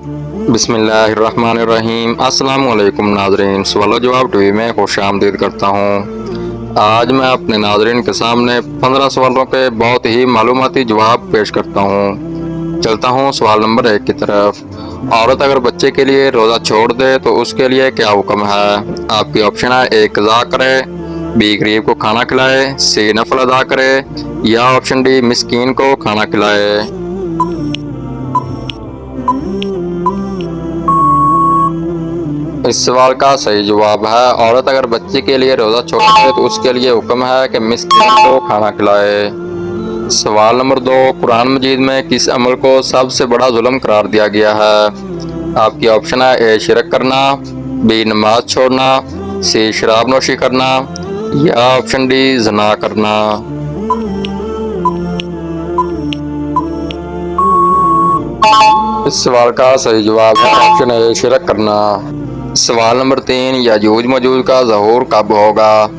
बिस्मिल्लाहिर्रहमानिर्रहीम। अस्सलाम वालेकुम नाज़रीन, सवाल जवाब टीवी में खुशामदीद करता हूँ। आज मैं अपने नाज़रीन के सामने 15 सवालों के बहुत ही मालूमाती जवाब पेश करता हूँ। चलता हूँ सवाल नंबर 1 की तरफ। औरत अगर बच्चे के लिए रोज़ा छोड़ दे तो उसके लिए क्या हुक्म है? आपकी ऑप्शन है: ए कज़ा करे, बी गरीब को खाना खिलाए, सी नफल अदा करे, या ऑप्शन डी मिस्कीन को खाना खिलाए। इस सवाल का सही जवाब है: औरत अगर बच्चे के लिए रोज़ा छोड़े तो उसके लिए हुक्म है कि मिस्कीन को खाना खिलाए। सवाल नंबर 2, कुरान मजीद में किस अमल को सबसे बड़ा जुल्म करार दिया गया है? आपकी ऑप्शन है: ए शिरक करना, बी नमाज छोड़ना, सी शराब नोशी करना, या ऑप्शन डी जना करना। इस सवाल का सही जवाब है ऑप्शन ए शिरक करना। सवाल नंबर 3, याजूज मजूज का ज़हूर कब होगा?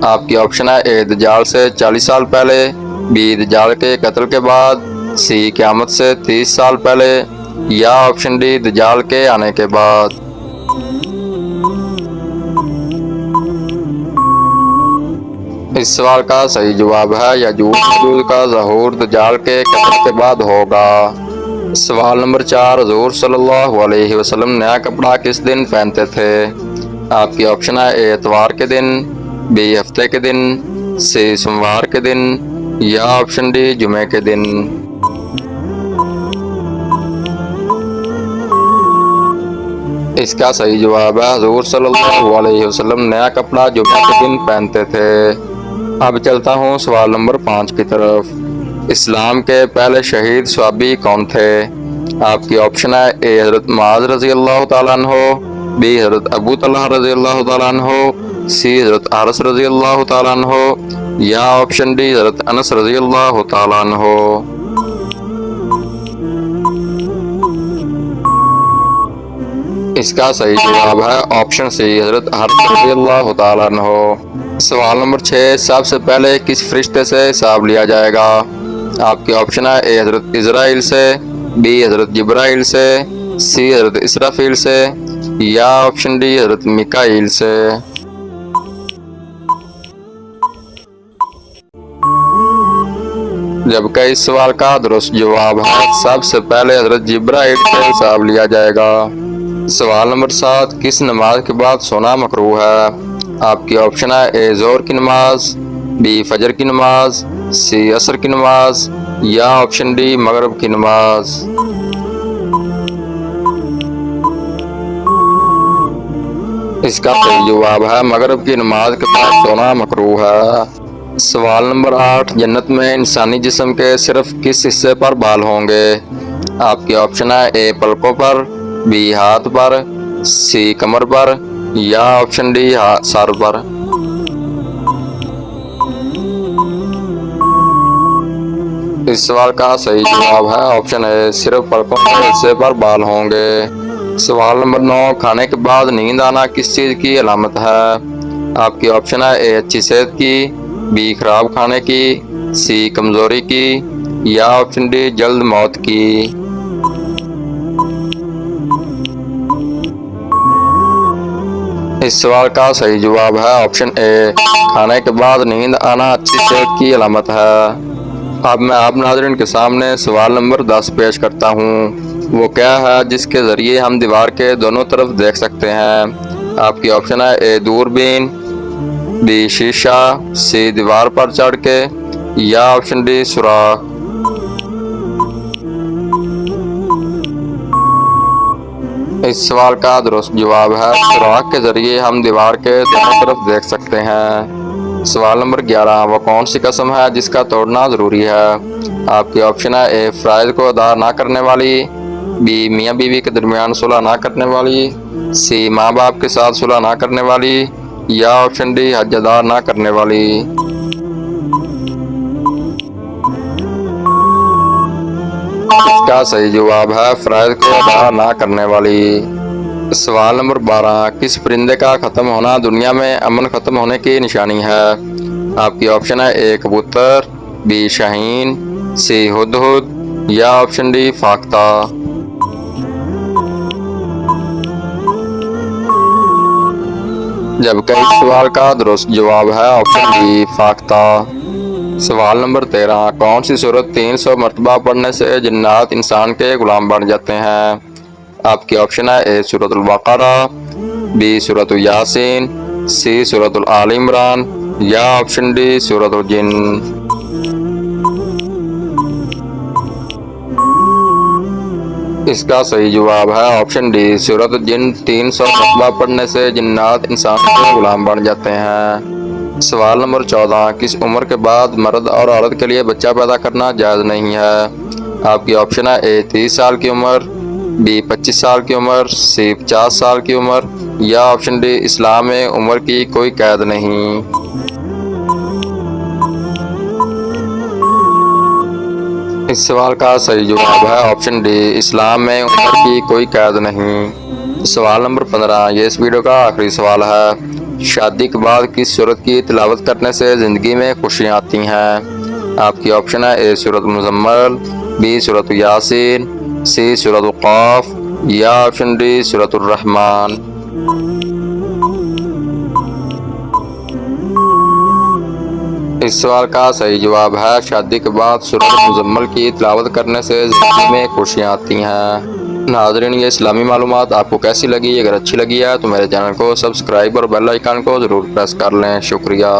आपकी ऑप्शन है: ए दज्जाल से 40 साल पहले, बी दज्जाल के कत्ल के बाद, सी क़यामत से 30 साल पहले, या ऑप्शन डी दज्जाल के आने के बाद। इस सवाल का सही जवाब है याजूज मजूज का ज़हूर दज्जाल के कत्ल के बाद होगा। सवाल नंबर 4, हुज़ूर सल्लल्लाहु अलैहि वसल्लम नया कपड़ा किस दिन पहनते थे? आपकी ऑप्शन है: ए इतवार के दिन, बी हफ्ते के दिन, सी सोमवार के दिन, या ऑप्शन डी जुमे के दिन। इसका सही जवाब है हुज़ूर सल्लल्लाहु अलैहि वसल्लम नया कपड़ा जुमे के दिन पहनते थे। अब चलता हूँ सवाल नंबर 5 की तरफ। इस्लाम के पहले शहीद सहाबी कौन थे? आपकी ऑप्शन है: ए हज़रत मुआज़ रज़ी अल्लाह तआला अन्हो, बी हज़रत अबू तलहा रज़ी अल्लाह तआला अन्हो, सी हज़रत अनस रज़ी अल्लाह तआला अन्हो, या ऑप्शन डी हज़रत अनस रज़ी अल्लाह तआला अन्हो। इसका सही जवाब है ऑप्शन सी हज़रत अनस रज़ी अल्लाह तआला अन्हो। सवाल नंबर 6, सबसे पहले किस फरिश्ते से हिसाब लिया जाएगा? आपके ऑप्शन है: ए हज़रत इज़राइल से, बी हज़रत जिब्राइल से, सी हज़रत इसराफील से, या ऑप्शन डी हज़रत मिकाईल से। जबकि इस सवाल का दुरुस्त जवाब है सबसे पहले हज़रत जिब्राइल से हिसाब लिया जाएगा। सवाल नंबर 7, किस नमाज के बाद सोना मकरूह है? आपकी ऑप्शन है: ए ज़ोहर की नमाज, बी फजर की नमाज, सी असर की नमाज, या ऑप्शन डी मगरिब की नमाज। इसका सही जवाब है मगरिब की नमाज के बाद सोना मकरूह है। सवाल नंबर 8, जन्नत में इंसानी जिस्म के सिर्फ किस हिस्से पर बाल होंगे? आपकी ऑप्शन है: ए पलकों पर, बी हाथ पर, सी कमर पर, या ऑप्शन डी सर पर। इस सवाल का सही जवाब है ऑप्शन ए सिर्फ पलकों के हिस्से पर बाल होंगे। सवाल नंबर 9, खाने के बाद नींद आना किस चीज़ की अलामत है? आपकी ऑप्शन है: ए अच्छी सेहत की, बी खराब खाने की, सी कमज़ोरी की, या ऑप्शन डी जल्द मौत की। इस सवाल का सही जवाब है ऑप्शन ए, खाने के बाद नींद आना अच्छी सेहत की अलामत है। अब मैं आप नाज़रीन के सामने सवाल नंबर 10 पेश करता हूँ। वो क्या है जिसके ज़रिए हम दीवार के दोनों तरफ देख सकते हैं? आपकी ऑप्शन है: ए दूरबीन, बी शीशा, सी दीवार पर चढ़ के, या ऑप्शन डी सुराख। इस सवाल का दुरुस्त जवाब है सुराख के ज़रिए हम दीवार के दोनों तरफ देख सकते हैं। सवाल नंबर 11, वह कौन सी कसम है जिसका तोड़ना ज़रूरी है? आपकी ऑप्शन है: ए फ़राइज़ को अदा ना करने वाली, बी मियाँ बीवी के दरमियान सुलह ना करने वाली, सी माँ बाप के साथ सुलह ना करने वाली, या ऑप्शन डी हज अदा ना करने वाली। इसका सही जवाब है फ़राइज़ को अदा ना करने वाली। सवाल नंबर 12, किस परिंदे का ख़त्म होना दुनिया में अमन ख़त्म होने की निशानी है? आपकी ऑप्शन है: ए कबूतर, बी शाहीन, सी हुदहुद, या ऑप्शन डी फाख्ता। जबकि इस सवाल का दुरुस्त जवाब है ऑप्शन डी फाख्ता। सवाल नंबर 13, कौन सी सूरत 300 मरतबा पढ़ने से जिन्नात इंसान के गुलाम बन जाते हैं? आपके ऑप्शन है ए सूरतुल बकरा, बी सूरतुल यासीन, सी सूरतुल आल इमरान या ऑप्शन डी सूरतुल जिन्न। इसका सही जवाब है ऑप्शन डी सूरतुल जिन्न। 300 मरतबा पढ़ने से जिन्नात इंसान के गुलाम बन जाते हैं। सवाल नंबर 14, किस उम्र के बाद मर्द और औरत के लिए बच्चा पैदा करना जायज़ नहीं है? आपकी ऑप्शन है ए 30 साल की उम्र, बी 25 साल की उम्र, सी 50 साल की उम्र या ऑप्शन डी इस्लाम में उम्र की कोई कैद नहीं। इस सवाल का सही जवाब है ऑप्शन डी इस्लाम में उम्र की कोई कैद नहीं। सवाल नंबर 15, ये इस वीडियो का आखिरी सवाल है। शादी के बाद किस सूरत की तिलावत करने से ज़िंदगी में खुशियाँ आती हैं? आपकी ऑप्शन है ए सूरत मुज़म्मल, बी सूरत यासीन, सी सूरत क़ाफ या ऑप्शन डी सूरत रहमान। इस सवाल का सही जवाब है शादी के बाद सूरत मुज़म्मल की तिलावत करने से ज़िंदगी में खुशियाँ आती हैं। नाज़रीन, ये इस्लामी मालूमात आपको कैसी लगी? अगर अच्छी लगी है तो मेरे चैनल को सब्सक्राइब और बेल आइकन को ज़रूर प्रेस कर लें। शुक्रिया।